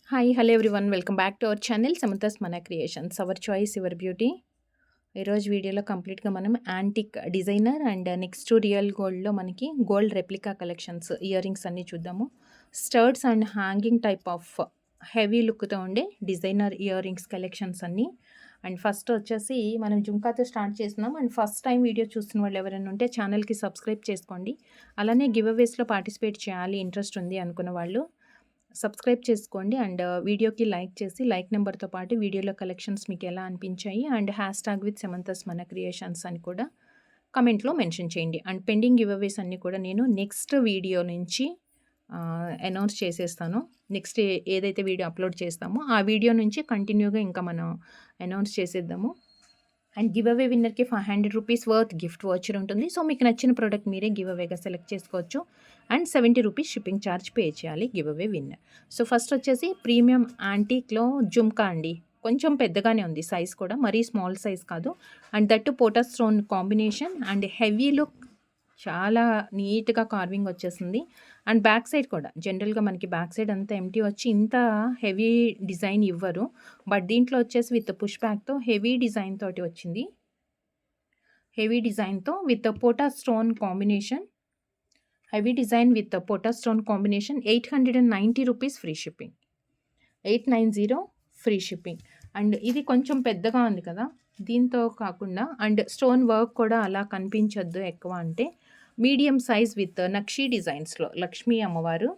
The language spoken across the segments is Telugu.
Hi hello everyone welcome back to our channel Samantha's Mana creations our choice your beauty. ఈరోజు వీడియోలో కంప్లీట్గా మనం antique designer and next real గోల్డ్లో మనకి gold replica collections earrings అన్నీ చూద్దాము. Studs and hanging type of heavy లుక్తో ఉండే డిజైనర్ ఇయర్ రింగ్స్ కలెక్షన్స్ అన్నీ. అండ్ ఫస్ట్ వచ్చేసి మనం జుంకాతో స్టార్ట్ చేస్తున్నాం. అండ్ ఫస్ట్ టైం వీడియో చూస్తున్న వాళ్ళు ఎవరైనా ఉంటే ఛానల్కి సబ్స్క్రైబ్ చేసుకోండి. అలానే గివ్ అవేస్లో పార్టిసిపేట్ చేయాలి ఇంట్రెస్ట్ ఉంది అనుకున్న వాళ్ళు సబ్స్క్రైబ్ చేసుకోండి. అండ్ వీడియోకి లైక్ చేసి లైక్ నెంబర్తో పాటు వీడియోలో కలెక్షన్స్ మీకు ఎలా అనిపించాయి and hashtag with Samantha's Mana creations అని కూడా కమెంట్లో మెన్షన్ చేయండి. అండ్ పెండింగ్ గివ్ అవేస్ అన్నీ కూడా నేను నెక్స్ట్ వీడియో నుంచి అనౌన్స్ చేసేస్తాను. నెక్స్ట్ ఏదైతే వీడియో అప్లోడ్ చేస్తామో ఆ వీడియో నుంచి కంటిన్యూగా ఇంకా మనం అనౌన్స్ చేసేద్దాము. అండ్ గివ్ అవే విన్నర్కి 500 రూపీస్ వర్త్ గిఫ్ట్ వాచర్ ఉంటుంది. సో మీకు నచ్చిన ప్రోడక్ట్ మీరే గివ్ అవేగా సెలెక్ట్ చేసుకోవచ్చు. And 70 rupees shipping charge pay చేయాలి giveaway winner. So first వచ్చేసి ప్రీమియం యాంటీక్లో జుమ్కా అండి. కొంచెం పెద్దగానే ఉంది సైజ్ కూడా, మరీ స్మాల్ సైజ్ కాదు. And that pota stone combination and heavy look, చాలా నీట్గా కార్వింగ్ వచ్చేసింది. అండ్ బ్యాక్ సైడ్ కూడా జనరల్గా మనకి బ్యాక్ సైడ్ అంతా ఎంటీ వచ్చి ఇంత హెవీ డిజైన్ ఇవ్వరు. బట్ దీంట్లో వచ్చేసి విత్ పుష్ బ్యాక్తో హెవీ డిజైన్ తోటి వచ్చింది. హెవీ డిజైన్తో with pota stone combination, heavy design with pota stone combination. 890 rupees free shipping, 890 free shipping. And ఇది కొంచెం పెద్దగా ఉంది కదా, దీంతో కాకుండా అండ్ స్టోన్ వర్క్ కూడా అలా కనిపించొద్దు ఎక్కువ, అంటే మీడియం సైజ్ విత్ నక్షీ డిజైన్స్లో లక్ష్మీ అమ్మవారు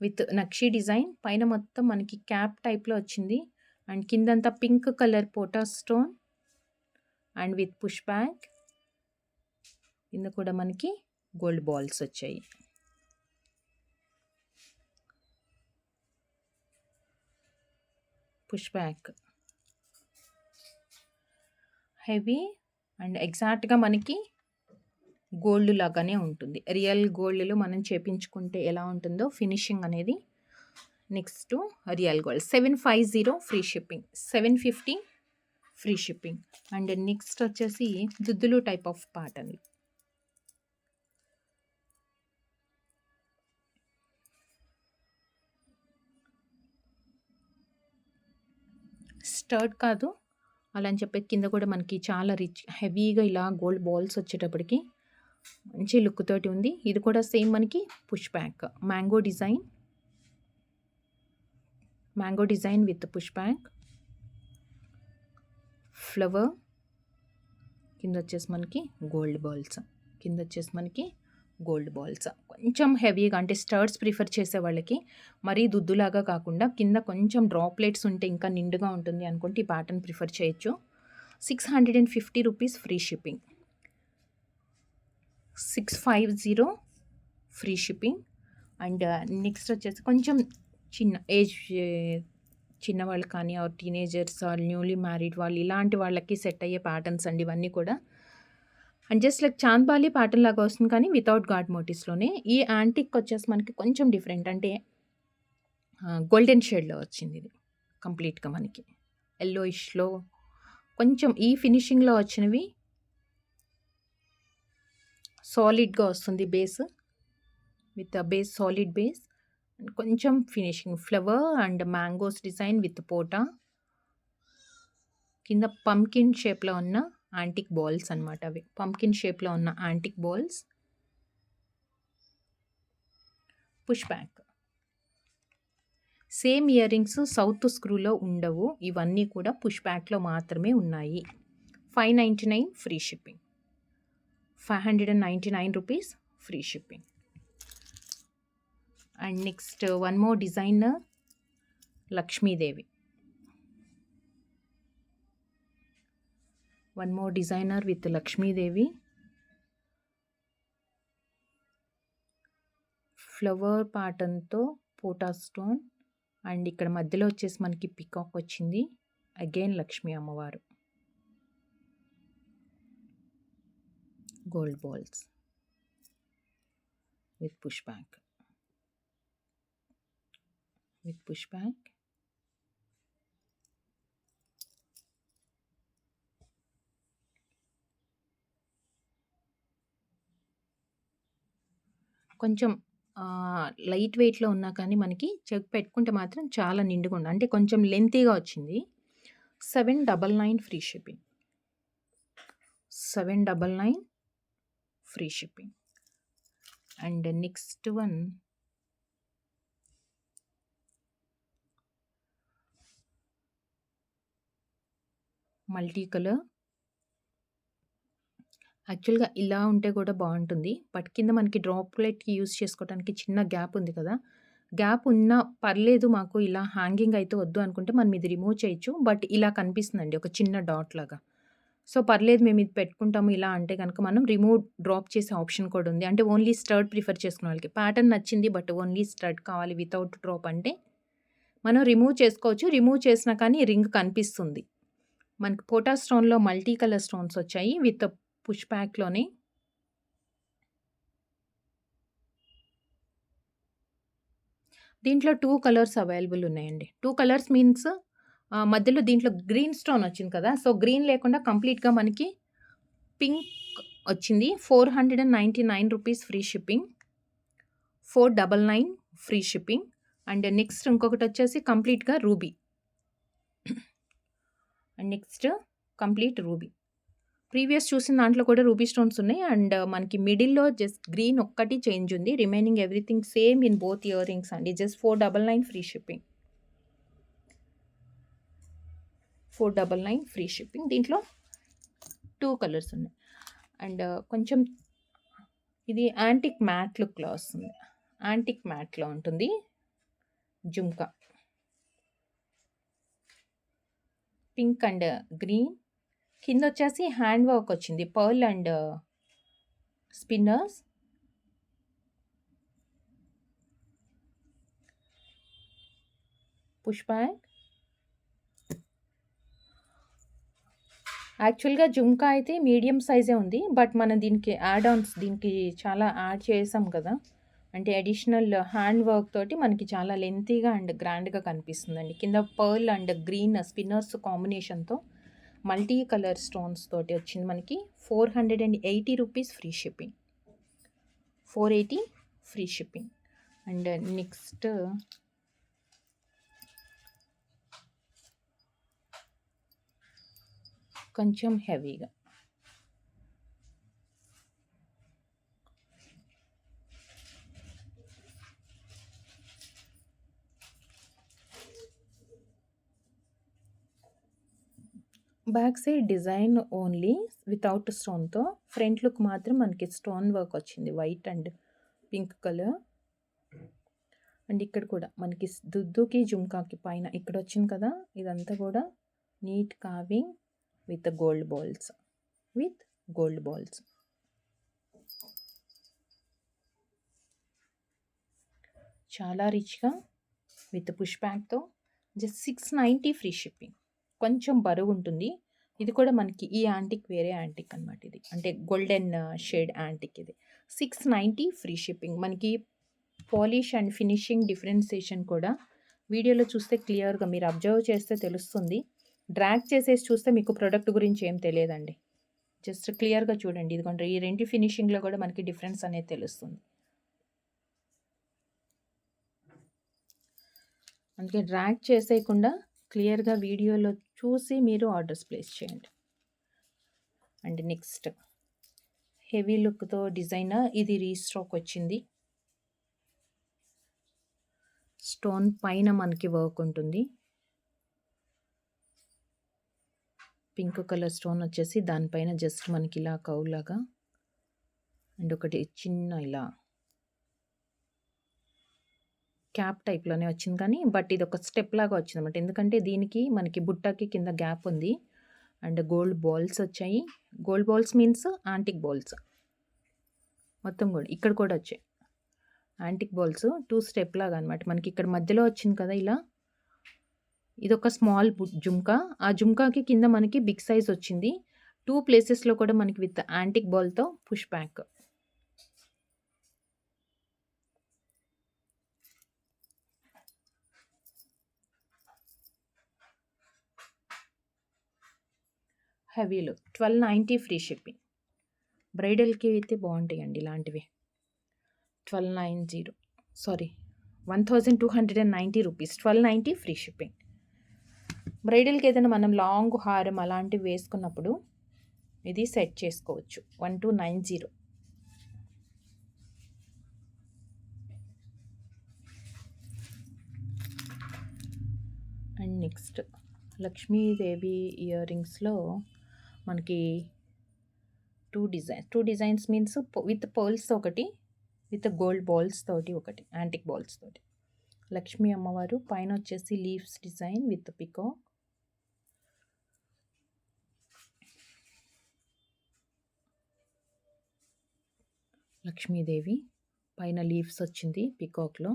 విత్ నక్షీ డిజైన్. పైన మొత్తం మనకి క్యాప్ టైప్లో వచ్చింది. అండ్ కిందంతా pink colour pota stone and with push back. కింద కూడా మనకి గోల్డ్ బాల్స్ వచ్చాయి. పుష్ బ్యాక్ హెవీ అండ్ ఎగ్జాక్ట్గా మనకి గోల్డ్ లాగానే ఉంటుంది. రియల్ గోల్డ్లో మనం చేపించుకుంటే ఎలా ఉంటుందో ఫినిషింగ్ అనేది. Next real gold 750 free shipping, 750 free shipping. And next వచ్చేసి దుద్దులు టైప్ ఆఫ్ ప్యాటర్న్. స్టర్ట్ కాదు అలా అని చెప్పి కింద కూడా మనకి చాలా రిచ్ హెవీగా ఇలా గోల్డ్ బాల్స్ వచ్చేటప్పటికి మంచి లుక్ తోటి ఉంది. ఇది కూడా సేమ్ మనకి push back mango design, mango design with push back flower. కింద వచ్చేసి మనకి గోల్డ్ బాల్స్, కింద వచ్చేసి మనకి గోల్డ్ బాల్స్. కొంచెం హెవీగా అంటే స్టర్ట్స్ ప్రిఫర్ చేసే వాళ్ళకి మరీ దుద్దులాగా కాకుండా కింద కొంచెం డ్రాప్లెట్స్ ఉంటే ఇంకా నిండుగా ఉంటుంది అనుకుంటే ఈ ప్యాటర్న్ ప్రిఫర్ చేయొచ్చు. 650 rupees free shipping, 650 free shipping. And next వచ్చేసి కొంచెం చిన్న ఏజ్ చిన్నవాళ్ళు కానీ or teenagers or newly married వాళ్ళు ఇలాంటి వాళ్ళకి సెట్ అయ్యే ప్యాటర్న్స్ అండి ఇవన్నీ కూడా. And just like Chandbali pattern లాగా వస్తుంది కానీ వితౌట్ గాడ్ మోటివ్స్లోనే. ఈ యాంటిక్ వచ్చేసి మనకి కొంచెం డిఫరెంట్, అంటే గోల్డెన్ షేడ్లో వచ్చింది ఇది కంప్లీట్గా మనకి. ఎల్లోయిష్లో కొంచెం ఈ ఫినిషింగ్లో వచ్చినవి సాలిడ్గా వస్తుంది base, with base solid base and కొంచెం finishing flower and mangoes design with pota. కింద పంకిన్ షేప్లో ఉన్న యాంటిక్ బాల్స్ అనమాట, అవి పంకిన్ షేప్లో ఉన్న antique balls. Push back same ear rings south స్క్రూలో ఉండవు, ఇవన్నీ కూడా పుష్ బ్యాక్లో మాత్రమే ఉన్నాయి. 599 free shipping, 599 rupees free shipping. And next one more designer Lakshmidevi, one more designer with Lakshmidevi flower ప్యాటర్న్తో పోటా స్టోన్. అండ్ ఇక్కడ మధ్యలో వచ్చేసి మనకి పికాక్ వచ్చింది, అగైన్ లక్ష్మీ అమ్మవారు. Gold balls with push back, with push back. కొంచెం లైట్ వెయిట్‌లో ఉన్నా కానీ మనకి చెక్ పెట్టుకుంటే మాత్రం చాలా నిండుగుంది. అంటే కొంచెం లెంతీగా వచ్చింది. 799 free shipping. 799 free shipping. And next one multi colour. యాక్చువల్‌గా ఇలా ఉంటే కూడా బావుంటుంది. బట్ కింద మనకి డ్రాప్‌లెట్‌కి యూజ్ చేసుకోవడానికి చిన్న గ్యాప్ ఉంది కదా! గ్యాప్ ఉన్నా పర్లేదు మాకు ఇలా హ్యాంగింగ్ అయితే వద్దు అనుకుంటే మనం ఇది రిమూవ్ చేయొచ్చు. బట్ ఇలా కనిపిస్తుందండి ఒక చిన్న డాట్ లాగా. సో, పర్లేదు మేము ఇది పెట్టుకుంటాము ఇలా అంటే గనుక మనం రిమూవ్, డ్రాప్ చేసే ఆప్షన్ కూడా ఉంది. అంటే ఓన్లీ స్టడ్ ప్రిఫర్ చేసుకునే వాళ్ళకి. ప్యాటర్న్ నచ్చింది బట్ ఓన్లీ స్టడ్ కావాలి వితౌట్ డ్రాప్ అంటే మనం రిమూవ్ చేసుకోవచ్చు. రిమూవ్ చేసినా కానీ రింగ్ కనిపిస్తుంది. మనకి పోటా స్టోన్‌లో మల్టీ కలర్ స్టోన్స్ వచ్చాయి విత్ పుష్ బ్యాక్‌లోనే. దీంట్లో 2 కలర్స్ అవైలబుల్ ఉన్నాయండి. 2 కలర్స్ మీన్స్ మధ్యలో దీంట్లో గ్రీన్ స్టోన్ వచ్చింది కదా! సో, గ్రీన్ లేకుండా కంప్లీట్‌గా మనకి పింక్ వచ్చింది. 499 rupees free shipping. 499 free shipping. And next ఇంకొకటొచ్చేసి కంప్లీట్‌గా ruby. And next complete ruby. Previous చూసిన దాంట్లో కూడా రూబీ స్టోన్స్ ఉన్నాయి. అండ్ మనకి మిడిల్‌లో జస్ట్ గ్రీన్ ఒక్కటి చేంజ్ ఉంది. Remaining everything same in both ear rings అండి. Just 499 free shipping. 499 free shipping. దీంట్లో 2 కలర్స్ ఉన్నాయి. అండ్ కొంచెం ఇది యాంటిక్ మ్యాట్ లుక్‌లో వస్తుంది. యాంటిక్ మ్యాట్‌లో ఉంటుంది. జుంకా. Pink and green. కిందొచ్చేసి హ్యాండ్ వర్క్ వచ్చింది. Pearl and spinners. Push back. యాక్చువల్‌గా జుంకా అయితే మీడియం సైజే ఉంది. బట్ మనం దీనికి యాడ్ ఆన్స్ దీనికి చాలా యాడ్ చేసాం కదా! అంటే అడిషనల్ హ్యాండ్ వర్క్ తోటి మనకి చాలా లెంతీగా అండ్ గ్రాండ్‌గా కనిపిస్తుందండి. కింద పర్ల్ అండ్ గ్రీన్ స్పిన్నర్స్ కాంబినేషన్‌తో మల్టీ కలర్ స్టోన్స్ తోటి వచ్చింది మనకి. 480 rupees free shipping. 480 free shipping. And next కొంచెం హెవీగా. Back side design only without స్టోన్‌తో. ఫ్రంట్ లుక్ మాత్రం మనకి స్టోన్ వర్క్ వచ్చింది. White and pink colour. And ఇక్కడ కూడా మనకి దుద్దుకి, జుంకాకి పైన ఇక్కడ వచ్చింది కదా! ఇదంతా కూడా neat carving with gold balls. With gold balls. చాలా రిచ్‌గా విత్ పుష్ బ్యాక్‌తో జస్ట్ 690 ఫ్రీ షిప్పింగ్. కొంచెం బరువుంటుంది. ఇది కూడా మనకి ఈ యాంటిక్ వేరే యాంటిక్ అనమాట ఇది. అంటే గోల్డెన్ షేడ్ యాంటిక్ ఇది. 690 ఫ్రీ షిప్పింగ్. మనకి పాలిష్ అండ్ ఫినిషింగ్ డిఫరెన్సియేషన్ కూడా వీడియోలో చూస్తే క్లియర్‌గా మీరు అబ్జర్వ్ చేస్తే తెలుస్తుంది. డ్రాగ్ చేసేసి చూస్తే మీకు ప్రొడక్ట్ గురించి ఏం తెలియదండి. జస్ట్ క్లియర్‌గా చూడండి. ఇదిగోండి ఈ రెండు ఫినిషింగ్‌లో కూడా మనకి డిఫరెన్స్ అనేది తెలుస్తుంది. అందుకే డ్రాగ్ చేసేయకుండా క్లియర్‌గా వీడియోలో చూసి మీరు ఆర్డర్స్ ప్లేస్ చేయండి. అండ్ నెక్స్ట్ హెవీ లుక్‌తో డిజైనర్ ఇది రీస్టాక్ వచ్చింది. స్టోన్ పైన మనకి వర్క్ ఉంటుంది. పింక్ కలర్ స్టోన్ వచ్చేసి దానిపైన జస్ట్ మనకి ఇలా కర్వ్ లాగా అండ్ ఒకటి చిన్న ఇలా క్యాప్ టైప్‌లోనే వచ్చింది కానీ బట్ ఇది ఒక స్టెప్ లాగా వచ్చిందన్నమాట. ఎందుకంటే దీనికి మనకి బుట్టకి కింద గ్యాప్ ఉంది. అండ్ గోల్డ్ బాల్స్ వచ్చాయి. Gold balls means antique balls. మొత్తం కూడా ఇక్కడ కూడా వచ్చాయి. యాంటిక్ బాల్స్ 2 స్టెప్ లాగా అనమాట. మనకి ఇక్కడ మధ్యలో వచ్చింది కదా ఇలా. ఇదొక స్మాల్ జుంకా. ఆ జుంకాకి కింద మనకి బిగ్ సైజ్ వచ్చింది. 2 ప్లేసెస్‌లో కూడా మనకి విత్ యాంటిక్ బాల్‌తో పుష్ బ్యాక్. హెవీలో 1290 ఫ్రీ షిప్పింగ్. బ్రైడల్‌కి అయితే బాగుంటాయండి ఇలాంటివి. 1290. Sorry 1290 rupees, 1290 free shipping. బ్రైడల్కి ఏదైనా మనం లాంగ్ హారం అలాంటివి వేసుకున్నప్పుడు ఇది సెట్ చేసుకోవచ్చు. 1290. అండ్ నెక్స్ట్ లక్ష్మీదేవి ఇయర్ రింగ్స్లో మనకి two designs means with pearls ఒకటి, విత్ గోల్డ్ బాల్స్ తోటి ఒకటి, యాంటిక్ బాల్స్ తోటి. లక్ష్మీ అమ్మవారు పైన వచ్చేసి leaves design with peacock. Lakshmidevi పైన లీవ్స్ వచ్చింది పికాక్లో,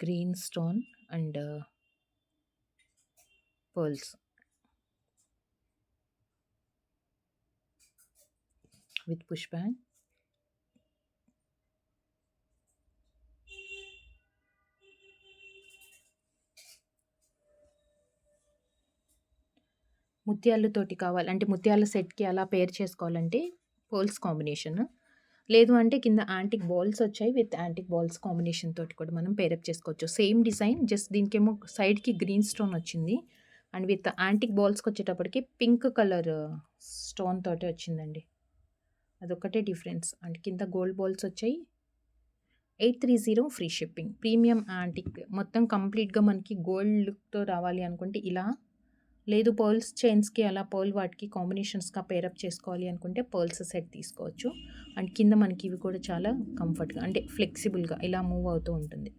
green stone and pearls with push back. ముత్యాలతోటి కావాలంటే ముత్యాల సెట్కి అలా పేర్ చేసుకోవాలంటే పర్ల్స్ కాంబినేషన్, లేదు అంటే కింద యాంటిక్ బాల్స్ వచ్చాయి, విత్ యాంటిక్ బాల్స్ కాంబినేషన్ తోటి కూడా మనం పేరప్ చేసుకోవచ్చు. సేమ్ డిజైన్, జస్ట్ దీనికేమో సైడ్కి గ్రీన్ స్టోన్ వచ్చింది అండ్ విత్ యాంటిక్ బాల్స్కి వచ్చేటప్పటికి పింక్ కలర్ స్టోన్ తోటి వచ్చిందండి. అదొక్కటే డిఫరెన్స్. అండ్ కింద గోల్డ్ బాల్స్ వచ్చాయి. 830 ఫ్రీ షిప్పింగ్. ప్రీమియం యాంటిక్ మొత్తం కంప్లీట్గా మనకి గోల్డ్ లుక్తో రావాలి అనుకుంటే ఇలా, లేదు పర్ల్స్ చైన్స్కి అలా పర్ల్ వాటికి కాంబినేషన్స్గా పేరప్ చేసుకోవాలి అనుకుంటే పర్ల్స్ సెట్ తీసుకోవచ్చు. అండ్ కింద మనకి ఇవి కూడా చాలా కంఫర్ట్గా అంటే ఫ్లెక్సిబుల్గా ఇలా మూవ్ అవుతూ ఉంటుంది,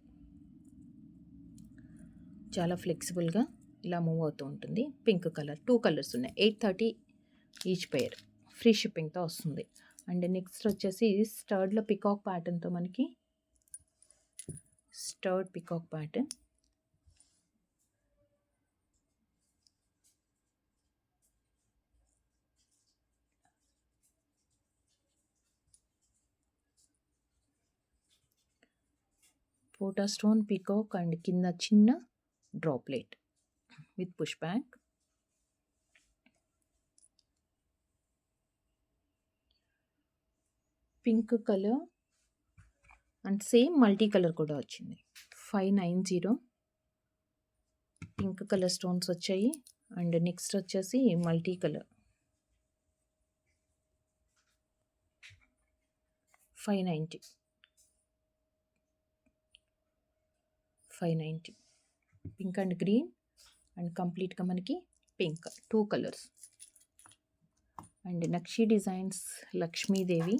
చాలా ఫ్లెక్సిబుల్గా ఇలా మూవ్ అవుతూ ఉంటుంది. పింక్ కలర్, 2 కలర్స్ ఉన్నాయి. 830 ఈచ్ పేర్, ఫ్రీ షిప్పింగ్తో వస్తుంది. అండ్ నెక్స్ట్ వచ్చేసి స్టర్డ్లో పికాక్ ప్యాటర్న్తో మనకి stud peacock pattern. Pota stone peacock and కింద చిన్న droplet with push back. Pink colour and same multi colour కూడా వచ్చింది. 590 పింక్ కలర్ స్టోన్స్ వచ్చాయి. అండ్ నెక్స్ట్ వచ్చేసి multi colour 590 pink and green and కంప్లీట్గా మనకి pink, 2 colours. And nakshi designs Lakshmidevi,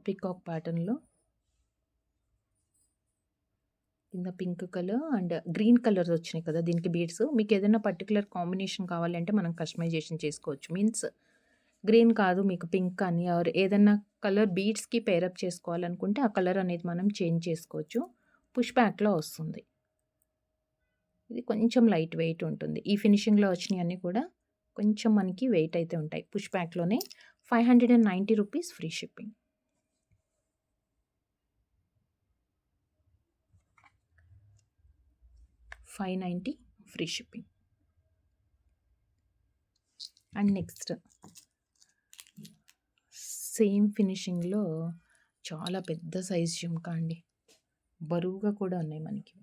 peacock ప్యాటర్న్లో కింద pink colour and green colours వచ్చినాయి కదా దీనికి బీడ్స్. మీకు ఏదైనా పర్టికులర్ కాంబినేషన్ కావాలంటే మనం కస్టమైజేషన్ చేసుకోవచ్చు. మీన్స్ గ్రీన్ కాదు మీకు పింక్ కానీ ఆర్ ఏదైనా కలర్ బీడ్స్కి పేరప్ చేసుకోవాలనుకుంటే ఆ కలర్ అనేది మనం చేంజ్ చేసుకోవచ్చు. పుష్ బ్యాక్లో వస్తుంది. ఇది కొంచెం లైట్ వెయిట్ ఉంటుంది. ఈ ఫినిషింగ్లో వచ్చినవన్నీ కూడా కొంచెం మనకి వెయిట్ అయితే ఉంటాయి. పుష్ బ్యాక్లోనే 590 rupees free shipping. $590 free shipping. And next same ఫినిషింగ్లో చాలా పెద్ద సైజ్ జుమ్కా అండి, బరువుగా కూడా ఉన్నాయి మనకి.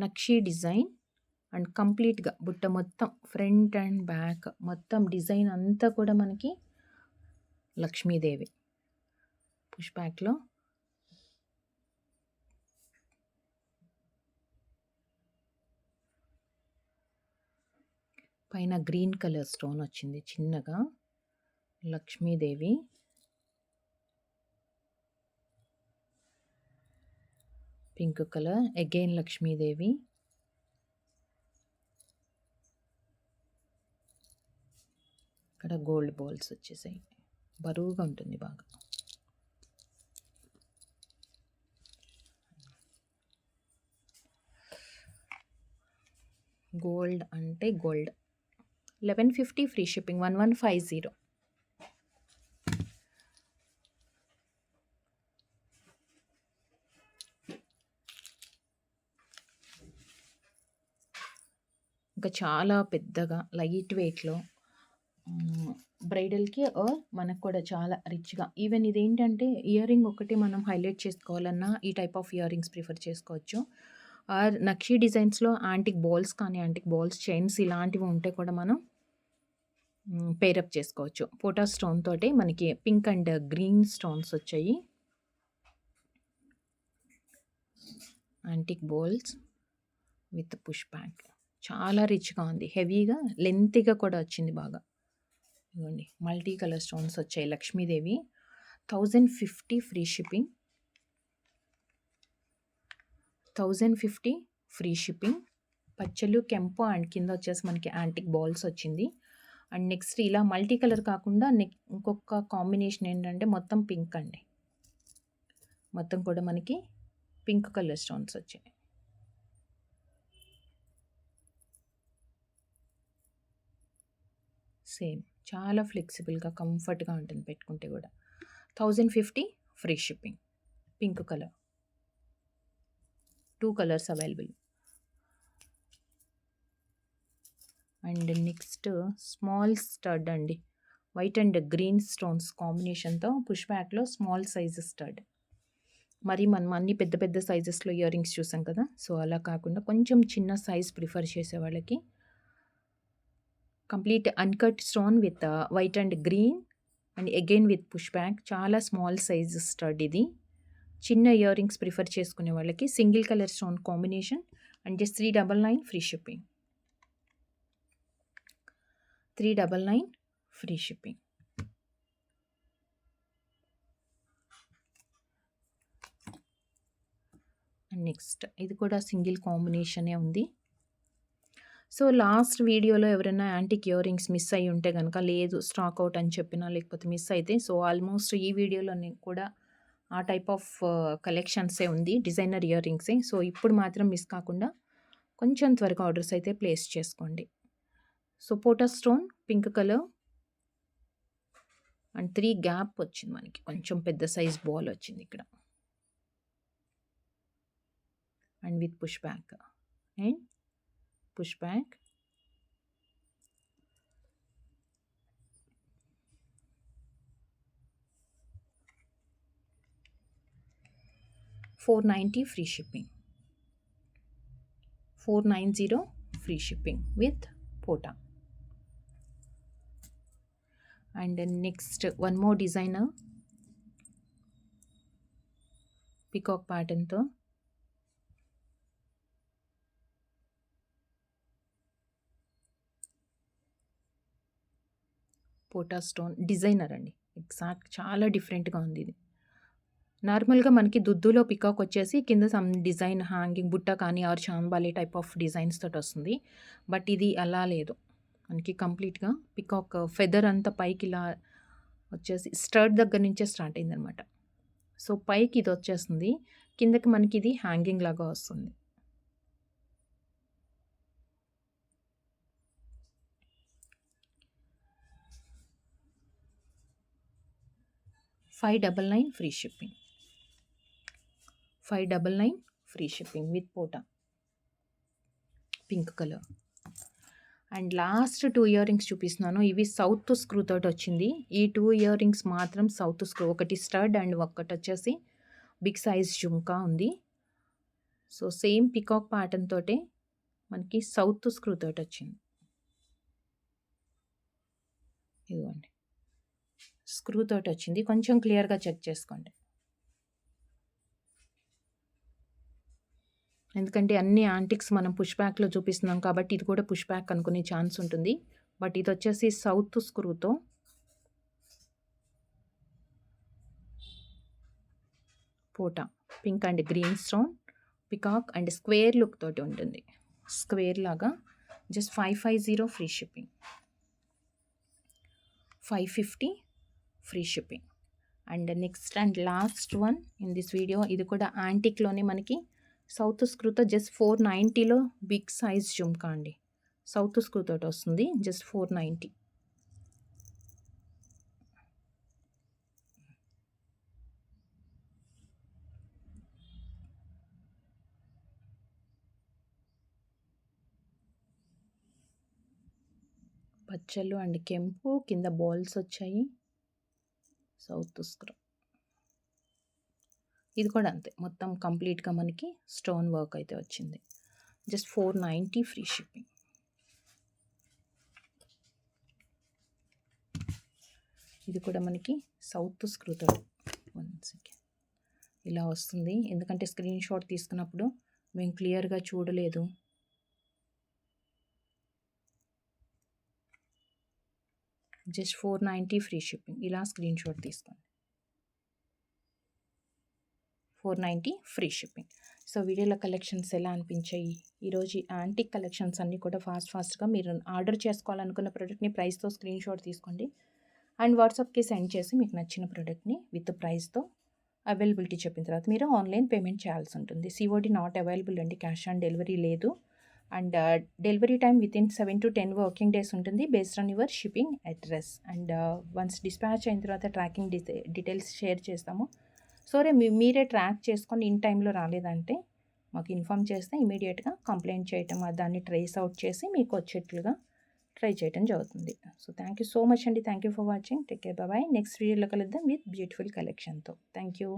నక్షి డిజైన్ అండ్ కంప్లీట్గా బుట్ట మొత్తం ఫ్రంట్ అండ్ బ్యాక్ మొత్తం డిజైన్ అంతా కూడా మనకి లక్ష్మీదేవి. పుష్ బ్యాక్లో పైన గ్రీన్ కలర్ స్టోన్ వచ్చింది చిన్నగా, Lakshmidevi. Pink colour again Lakshmidevi. ఇక్కడ గోల్డ్ బాల్స్ వచ్చేసాయి, బరువుగా ఉంటుంది బాగా. గోల్డ్ అంటే గోల్డ్ 1150 ఫ్రీ షిప్పింగ్. 1150. ఇంకా చాలా పెద్దగా లైట్ వెయిట్‌లో బ్రైడల్‌కి ఆర్ మనకు కూడా చాలా రిచ్‌గా ఈవెన్ ఇదేంటంటే ఇయరింగ్ ఒకటి మనం హైలైట్ చేసుకోవాలన్నా ఈ టైప్ ఆఫ్ ఇయరింగ్స్ ప్రిఫర్ చేసుకోవచ్చు. ఆర్ నక్షి డిజైన్స్‌లో యాంటిక్ బాల్స్ కానీ, యాంటిక్ బాల్స్ చైన్స్ ఇలాంటివి ఉంటే కూడా మనం పేరప్ చేసుకోవచ్చు. పోటా స్టోన్ తోటే మనకి పింక్ అండ్ గ్రీన్ స్టోన్స్ వచ్చాయి. Antique balls with push back చాలా రిచ్‌గా ఉంది. హెవీగా లెంతీగా కూడా వచ్చింది బాగా. ఇదిగోండి మల్టీ కలర్ స్టోన్స్ వచ్చాయి. Lakshmidevi 1050 free shipping. 1050 free shipping. పచ్చలు, కెంపు అండ్ కింద వచ్చేసి మనకి యాంటిక్ బాల్స్ వచ్చింది. అండ్ నెక్స్ట్ ఇలా మల్టీ కలర్ కాకుండా ఇంకొక కాంబినేషన్ ఏంటంటే మొత్తం పింక్ అండి. మొత్తం కూడా మనకి పింక్ కలర్ స్టోన్స్ వచ్చాయి. సేమ్ చాలా ఫ్లెక్సిబుల్‌గా, కంఫర్ట్‌గా ఉంటుంది పెట్టుకుంటే కూడా. 1050 free shipping. Pink colour. 2 colours available. And next small stud అండి. వైట్ అండ్ గ్రీన్ స్టోన్స్ కాంబినేషన్‌తో పుష్ బ్యాక్‌లో స్మాల్ సైజ్ స్టడ్. మరి మనం అన్ని పెద్ద పెద్ద సైజెస్‌లో ఇయర్ రింగ్స్ చూసాం కదా! సో, అలా కాకుండా కొంచెం చిన్న సైజ్ ప్రిఫర్ చేసే వాళ్ళకి complete uncut stone with white and green and again with push back. చాలా స్మాల్ సైజ్ స్టడ్ ఇది. చిన్న ఇయర్ రింగ్స్ ప్రిఫర్ చేసుకునే వాళ్ళకి single colour stone combination and just 399 free shipping. 399 free shipping. And next ఇది కూడా సింగిల్ కాంబినేషనే ఉంది. సో, లాస్ట్ వీడియోలో ఎవరైనా యాంటిక్ ఇయర్ రింగ్స్ మిస్ అయ్యి ఉంటే గనక లేదు స్టాక్ అవుట్ అని చెప్పినా లేకపోతే మిస్ అయితే సో, ఆల్మోస్ట్ ఈ వీడియోలోని కూడా ఆ టైప్ ఆఫ్ కలెక్షన్సే ఉంది. Designer year రింగ్సే. సో, ఇప్పుడు మాత్రం మిస్ కాకుండా కొంచెం త్వరగా ఆర్డర్స్ అయితే ప్లేస్ చేసుకోండి. So, pota stone pink colour and 3 gap వచ్చింది మనకి. కొంచెం పెద్ద సైజ్ బాల్ వచ్చింది ఇక్కడ. And with push back and push back. $490 free shipping. 490 free shipping with pota. And next one more designer peacock ప్యాటర్న్తో పోటా స్టోన్ డిజైనర్ అండి. ఎగ్జాక్ట్ చాలా డిఫరెంట్‌గా ఉంది ఇది. నార్మల్‌గా మనకి దుద్దులో పికాక్ వచ్చేసి కింద సమ్ డిజైన్ హ్యాంగింగ్ బుట్ట కానీ or Chandbali type of designs తోటి వస్తుంది. బట్ ఇది అలా లేదు. మనకి కంప్లీట్‌గా పికాక్ ఫెదర్ అంతా పైకి ఇలా వచ్చేసి స్టడ్ దగ్గర నుంచే స్టార్ట్ అయిందనమాట. సో, పైకి ఇది వచ్చేస్తుంది. కిందకి మనకి ఇది హ్యాంగింగ్ లాగా వస్తుంది. $599 free shipping. 599 free shipping with pota. Pink colour. And last 2 ear rings చూపిస్తున్నాను. ఇవి సౌత్ స్క్రూ తోటి వచ్చింది. ఈ 2 ఇయర్ రింగ్స్ మాత్రం సౌత్ స్క్రూ. ఒకటి స్టడ్ అండ్ ఒకటి వచ్చేసి బిగ్ సైజ్ జుంకా ఉంది. సో, సేమ్ పికాక్ ప్యాటర్న్ తోటే మనకి సౌత్ స్క్రూ తోటి వచ్చింది. ఇదిగోండి. స్క్రూ తోటి వచ్చింది. కొంచెం క్లియర్‌గా చెక్ చేసుకోండి. ఎందుకంటే అన్ని యాంటిక్స్ మనం పుష్ బ్యాక్‌లో చూపిస్తున్నాం కాబట్టి ఇది కూడా పుష్ బ్యాక్ అనుకునే ఛాన్స్ ఉంటుంది. బట్ ఇది వచ్చేసి సౌత్ స్క్రూతో pota pink and green stone peacock and square look తోటి ఉంటుంది. స్క్వేర్ లాగా just 550 free shipping. 550 free shipping. And next and last one in this video ఇది కూడా యాంటిక్‌లోనే మనకి సౌత్ స్క్రూతో జస్ట్ 490లో బిగ్ సైజ్ జుంకా అండి. సౌత్ స్క్రూ తోటి వస్తుంది. జస్ట్ 490. పచ్చళ్ళు అండ్ కెంపు, కింద బాల్స్ వచ్చాయి. సౌత్ స్క్రూ ఇది కూడా అంతే, మొత్తం కంప్లీట్గా మనకి స్టోన్ వర్క్ అయితే వచ్చింది. Just 490 free shipping. ఇది కూడా మనకి సౌత్ స్క్రూతో 1 సెకండ్ ఇలా వస్తుంది, ఎందుకంటే స్క్రీన్ షాట్ తీసుకున్నప్పుడు మేము క్లియర్గా చూడలేదు. Just 490 free shipping. ఇలా స్క్రీన్ షాట్ తీసుకోండి. 490 ఫ్రీ షిప్పింగ్. సో వీడియోలో కలెక్షన్స్ ఎలా అనిపించాయి? ఈరోజు యాంటిక్ కలెక్షన్స్ అన్నీ కూడా ఫాస్ట్గా మీరు ఆర్డర్ చేసుకోవాలనుకున్న ప్రోడక్ట్ని ప్రైస్తో స్క్రీన్ షాట్ తీసుకోండి అండ్ వాట్సాప్కి సెండ్ చేసి మీకు నచ్చిన ప్రోడక్ట్ని విత్ ప్రైస్తో అవైలబిలిటీ చెప్పిన తర్వాత మీరు ఆన్లైన్ పేమెంట్ చేయాల్సి ఉంటుంది. సిఓడి నాట్ అవైలబుల్ అండి, క్యాష్ ఆన్ డెలివరీ లేదు. And delivery time within 7 to 10 working days ఉంటుంది based on your shipping address. And once dispatch అయిన తర్వాత ట్రాకింగ్ డీటెయిల్స్ షేర్ చేస్తాము. సో మీరే ట్రాక్ చేసుకొని ఇన్ టైంలో రాలేదంటే మాకు ఇన్ఫామ్ చేస్తే ఇమీడియట్గా కంప్లైంట్ చేయటం, దాన్ని ట్రేస్ అవుట్ చేసి మీకు వచ్చేట్లుగా ట్రై చేయడం జరుగుతుంది. So thank you so much అండి. Thank you for watching. Take care, bye. Next వీడియోలో కలుద్దాం విత్ బ్యూటిఫుల్ కలెక్షన్తో. Thank you.